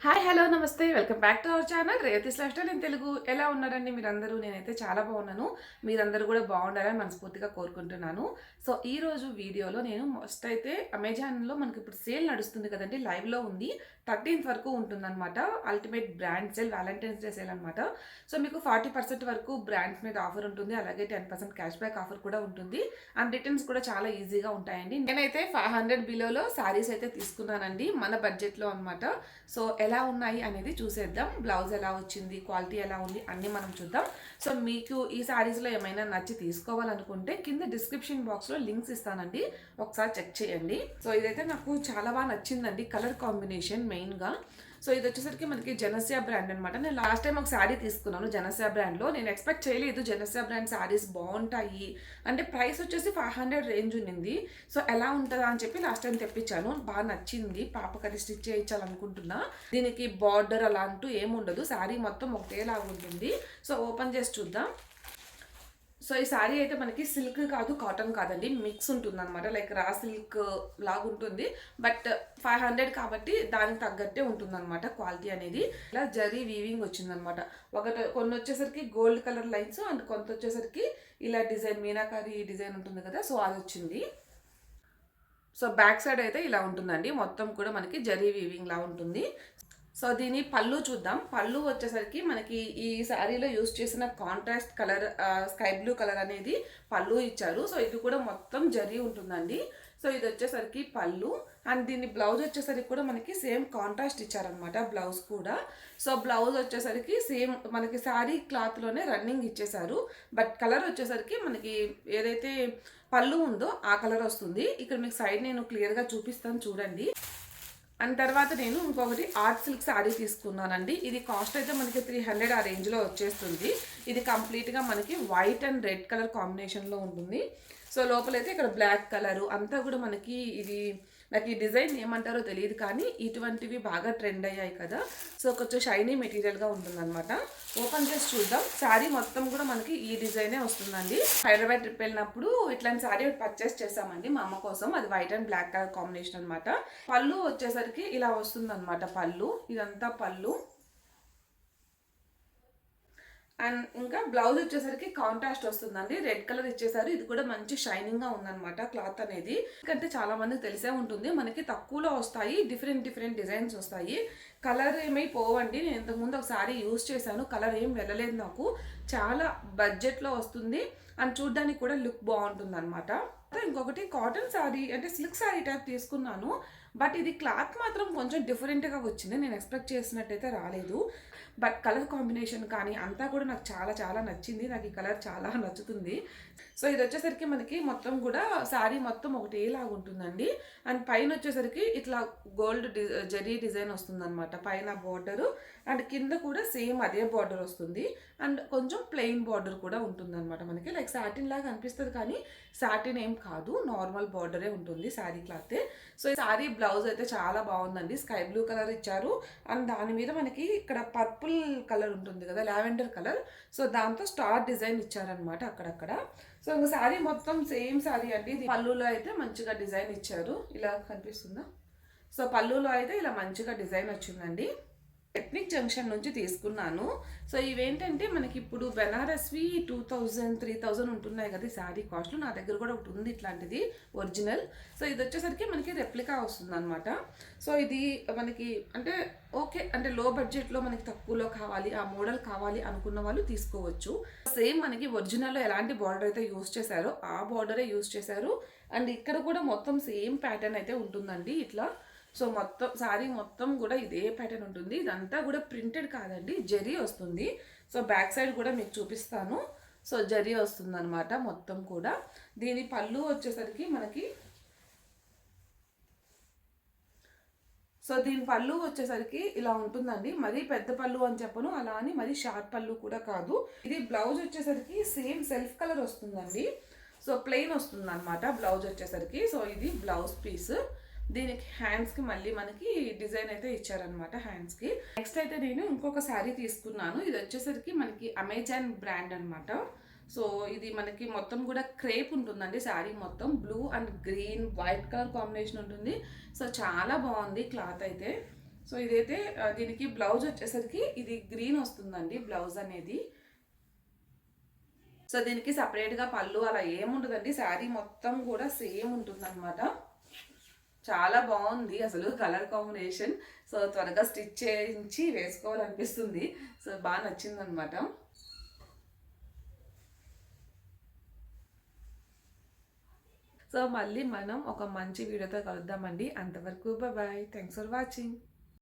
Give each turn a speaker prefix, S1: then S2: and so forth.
S1: Hi hello నమస్తే welcome back to our channel Revathi's life style in Telugu. ఎలా ఉన్నారండి మీరందరూ? నేనైతే చాలా బాగున్నాను. మీరందరూ కూడా బాగుండాలని మనస్ఫూర్తిగా కోరుకుంటున్నాను. సో ఈ రోజు వీడియోలో నేను మస్ట్ అయితే అమెజాన్లో మనకి ఇప్పుడు సేల్ నడుస్తుంది కదండి, లైవ్లో ఉంది. 13th వరకు ఉంటుందన్నమాట. Ultimate brand sale, Valentine's day sale అనమాట. సో మీకు 40% వరకు బ్రాండ్స్ మీద ఆఫర్ ఉంటుంది, అలాగే 10% క్యాష్ బ్యాక్ ఆఫర్ కూడా ఉంటుంది. అండ్ రిటర్న్స్ కూడా చాలా ఈజీగా ఉంటాయండి. నేనైతే 500 బిలోలో శారీస్ అయితే తీసుకున్నానండి, మన బడ్జెట్లో అనమాట. సో ఎలా ఉన్నాయి అనేది చూసేద్దాం. బ్లౌజ్ ఎలా వచ్చింది, క్వాలిటీ ఎలా ఉంది అన్నీ మనం చూద్దాం. సో మీకు ఈ శారీస్లో ఏమైనా నచ్చి తీసుకోవాలనుకుంటే కింద డిస్క్రిప్షన్ బాక్స్లో లింక్స్ ఇస్తానండి, ఒకసారి చెక్ చేయండి. సో ఇదైతే నాకు చాలా బాగా నచ్చిందండి, కలర్ కాంబినేషన్ మెయిన్గా. సో ఇది వచ్చేసరికి మనకి జనస్యా బ్రాండ్ అనమాట. నేను లాస్ట్ టైం ఒక శారీ తీసుకున్నాను జనస్యా బ్రాండ్లో. నేను ఎక్స్పెక్ట్ చేయలేదు జనస్యా బ్రాండ్ శారీస్ బాగుంటాయి అంటే. ప్రైస్ వచ్చేసి 500 రేంజ్ ఉన్నింది. సో ఎలా ఉంటుందా అని చెప్పి లాస్ట్ టైం తెప్పించాను, బాగా నచ్చింది. పాపకి అది స్టిచ్ చేయించాలనుకుంటున్నా. దీనికి బార్డర్ అలా అంటూ ఏముండదు, శారీ మొత్తం ఒకటేలాగా ఉంటుంది. సో ఓపెన్ చేసి చూద్దాం. సో ఈ శారీ అయితే మనకి సిల్క్ కాదు, కాటన్ కాదండి, మిక్స్ ఉంటుంది అనమాట. లైక్ రా సిల్క్ లాగా ఉంటుంది. బట్ 500 కాబట్టి దానికి తగ్గట్టే ఉంటుంది అనమాట క్వాలిటీ అనేది. ఇలా జరీ వీవింగ్ వచ్చిందనమాట. కొన్ని వచ్చేసరికి గోల్డ్ కలర్ లైన్స్, అండ్ కొంత వచ్చేసరికి ఇలా డిజైన్ మీనాకారి డిజైన్ ఉంటుంది కదా, సో అది వచ్చింది. సో బ్యాక్ సైడ్ అయితే ఇలా ఉంటుందండి, మొత్తం కూడా మనకి జరీ వీవింగ్ లా ఉంటుంది. సో దీని పళ్ళు చూద్దాం. పళ్ళు వచ్చేసరికి మనకి ఈ శారీలో యూస్ చేసిన contrast colour sky blue colour అనేది పళ్ళు ఇచ్చారు. సో ఇది కూడా మొత్తం జరీ ఉంటుందండి. సో ఇది వచ్చేసరికి పళ్ళు. అండ్ దీని బ్లౌజ్ వచ్చేసరికి కూడా మనకి సేమ్ కాంట్రాస్ట్ ఇచ్చారనమాట బ్లౌజ్ కూడా. సో బ్లౌజ్ వచ్చేసరికి సేమ్ మనకి శారీ క్లాత్లోనే రన్నింగ్ ఇచ్చేసారు. బట్ కలర్ వచ్చేసరికి మనకి ఏదైతే పళ్ళు ఉందో ఆ కలర్ వస్తుంది. ఇక్కడ మీకు సైడ్ నేను క్లియర్గా చూపిస్తాను చూడండి. అండ్ తర్వాత నేను ఇంకొకటి ఆర్ట్ సిల్క్ శారీ తీసుకున్నానండి. ఇది కాస్ట్ అయితే మనకి 300 ఆ రేంజ్లో వచ్చేస్తుంది. ఇది కంప్లీట్గా మనకి వైట్ అండ్ రెడ్ కలర్ కాంబినేషన్లో ఉంటుంది. సో లోపలైతే ఇక్కడ బ్లాక్ కలరు అంతా కూడా మనకి ఇది, నాకు ఈ డిజైన్ ఏమంటారో తెలియదు కానీ ఇటువంటివి బాగా ట్రెండ్ అయ్యాయి కదా. సో కొంచెం షైనీ మెటీరియల్గా ఉంటుందన్నమాట. ఓపెన్ చేసి చూద్దాం. శారీ మొత్తం కూడా మనకి ఈ డిజైనే వస్తుందండి. హైదరాబాద్ ట్రిప్ వెళ్ళినప్పుడు ఇట్లాంటి శారీ పర్చేస్ చేసామండి మా అమ్మ కోసం. అది white and black colour combination అనమాట. పళ్ళు వచ్చేసరికి ఇలా వస్తుందన్నమాట. పళ్ళు ఇదంతా పళ్ళు. అండ్ ఇంకా బ్లౌజ్ వచ్చేసరికి కాంట్రాస్ట్ వస్తుందండి, రెడ్ కలర్ ఇచ్చేసారు. ఇది కూడా మంచి షైనింగ్గా ఉందన్నమాట క్లాత్ అనేది. ఎందుకంటే చాలా మందికి తెలిసే ఉంటుంది, మనకి తక్కువలో వస్తాయి, డిఫరెంట్ డిజైన్స్ వస్తాయి. కలర్ ఏమై పోవండి. నేను ఇంతకుముందు ఒకసారి యూజ్ చేశాను, కలర్ ఏం వెళ్ళలేదు నాకు. చాలా బడ్జెట్లో వస్తుంది అండ్ చూడ్డానికి కూడా లుక్ బాగుంటుంది అనమాట. ఇంకొకటి కాటన్ శారీ అంటే సిల్క్ శారీ టైప్ తీసుకున్నాను. బట్ ఇది క్లాత్ మాత్రం కొంచెం డిఫరెంట్గా వచ్చింది, నేను ఎక్స్పెక్ట్ చేసినట్టయితే రాలేదు. బట్ కలర్ కాంబినేషన్ కానీ అంతా కూడా నాకు చాలా నచ్చింది. నాకు ఈ కలర్ చాలా నచ్చుతుంది. సో ఇది వచ్చేసరికి మనకి మొత్తం కూడా శారీ మొత్తం ఒకటేలాగా ఉంటుందండి. అండ్ పైన వచ్చేసరికి ఇట్లా గోల్డ్ జరీ డిజైన్ వస్తుందన్నమాట పైన బార్డరు. అండ్ కింద కూడా సేమ్ అదే బార్డర్ వస్తుంది. అండ్ కొంచెం ప్లెయిన్ బార్డర్ కూడా ఉంటుందన్నమాట మనకి. లైక్ సాటిన్ లాగా అనిపిస్తుంది కానీ సాటిన్ ఏం కాదు, నార్మల్ బార్డరే ఉంటుంది శారీ క్లాతే. సో ఈ శారీ బ్లౌజ్ అయితే చాలా బాగుందండి, స్కై బ్లూ కలర్ ఇచ్చారు. అండ్ దాని మీద మనకి ఇక్కడ పర్పుల్ కలర్ ఉంటుంది కదా, లావెండర్ కలర్. సో దాంతో స్టార్ డిజైన్ ఇచ్చారనమాట అక్కడక్కడ. సో ఇంకా శారీ మొత్తం సేమ్ శారీ అండి. పళ్ళులో అయితే మంచిగా డిజైన్ ఇచ్చారు, ఇలా కనిపిస్తుందా. సో పళ్ళులో అయితే ఇలా మంచిగా డిజైన్ వచ్చిందండి. ఎథ్నిక్ జంక్షన్ నుంచి తీసుకున్నాను. సో ఇవేంటంటే మనకి ఇప్పుడు బెనారస్వి 2000 3000 ఉంటున్నాయి కదా ఈ శారీ కాస్ట్లు. నా దగ్గర కూడా ఒకటి ఉంది ఇట్లాంటిది ఒరిజినల్. సో ఇది వచ్చేసరికి మనకి రెప్లికా వస్తుంది అనమాట. సో ఇది మనకి అంటే ఓకే, అంటే లో బడ్జెట్లో మనకి తక్కువలో కావాలి, ఆ మోడల్ కావాలి అనుకున్న వాళ్ళు తీసుకోవచ్చు. సేమ్ మనకి ఒరిజినల్లో ఎలాంటి బార్డర్ అయితే యూస్ చేశారో ఆ బార్డరే యూస్ చేశారు. అండ్ ఇక్కడ కూడా మొత్తం సేమ్ ప్యాటర్న్ అయితే ఉంటుందండి ఇట్లా. సో మొత్తం శారీ మొత్తం కూడా ఇదే ప్యాటర్న్ ఉంటుంది. ఇదంతా కూడా ప్రింటెడ్ కాదండి, జరీ వస్తుంది. సో బ్యాక్ సైడ్ కూడా మీకు చూపిస్తాను. సో జరీ వస్తుంది అనమాట మొత్తం కూడా. దీని పళ్ళు వచ్చేసరికి మనకి, సో దీని పళ్ళు వచ్చేసరికి ఇలా ఉంటుందండి. మరీ పెద్ద పళ్ళు అని చెప్పను, అలా అని మరీ షార్ట్ పళ్ళు కూడా కాదు. ఇది బ్లౌజ్ వచ్చేసరికి సేమ్ సెల్ఫ్ కలర్ వస్తుందండి. సో ప్లెయిన్ వస్తుంది అనమాట బ్లౌజ్ వచ్చేసరికి. సో ఇది బ్లౌజ్ పీస్. దీనికి హ్యాండ్స్కి మళ్ళీ మనకి డిజైన్ అయితే ఇచ్చారనమాట హ్యాండ్స్కి. నెక్స్ట్ అయితే నేను ఇంకొక శారీ తీసుకున్నాను. ఇది వచ్చేసరికి మనకి అమెజాన్ బ్రాండ్ అనమాట. సో ఇది మనకి మొత్తం కూడా క్రేప్ ఉంటుందండి. శారీ మొత్తం blue and green white colour combination ఉంటుంది. సో చాలా బాగుంది క్లాత్ అయితే. సో ఇదైతే దీనికి బ్లౌజ్ వచ్చేసరికి ఇది గ్రీన్ వస్తుందండి బ్లౌజ్ అనేది. సో దీనికి సపరేట్గా పళ్ళు అలా ఏముంటుందండి, శారీ మొత్తం కూడా సేమ్ ఉంటుందన్నమాట. చాలా బాగుంది అసలు కలర్ కాంబినేషన్. సో త్వరగా స్టిచ్ చేయించి వేసుకోవాలనిపిస్తుంది. సో బాగా నచ్చిందనమాట. సో మళ్ళీ మనం ఒక మంచి వీడియోతో కలుద్దామండి. అంతవరకు బాయ్. Thanks for watching.